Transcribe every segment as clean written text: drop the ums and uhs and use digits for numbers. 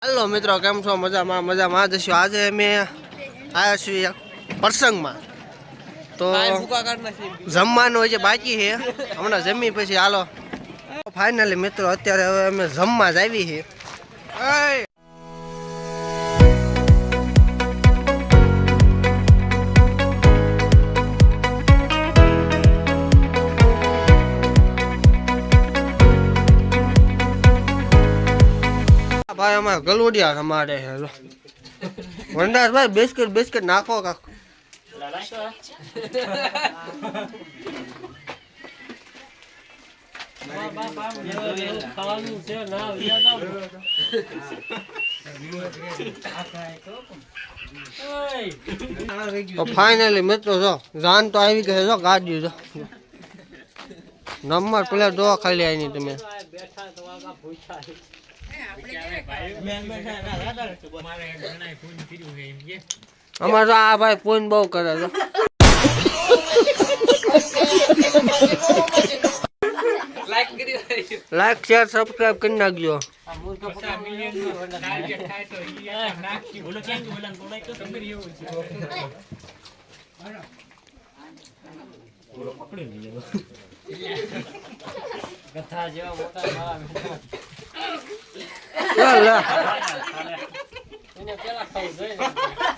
Hello मित्रों केम छो मजा में जशो आज अमे आया छीए प्रसंग में तो जमवानुं हजे बाकी है हमणां जमी पछी हालो फाइनली मित्रों अत्यारे हवे अमे जमवा ज आवी छे। भाई हमारे गलुडिया हमारे है लो वंडास भाई बिस्किट बिस्किट नाखो का तो फाइनली मित्रों जो जान तो आई गए जो गाड़ी जो नंबर प्लेट दो खाली आई नहीं तुम्हें અમાર આ ભાઈ ફોન બહુ કરે છે લાઈક શેર સબસ્ક્રાઇબ કરી નાખજો કથા જેવા મોટા એને પેલા ખાઈ જોઈ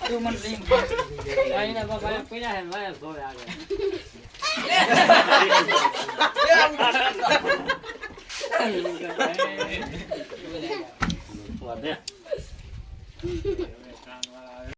તું મને લિંક આઈના બાબા પડ્યા હે વાય જોવે આગળ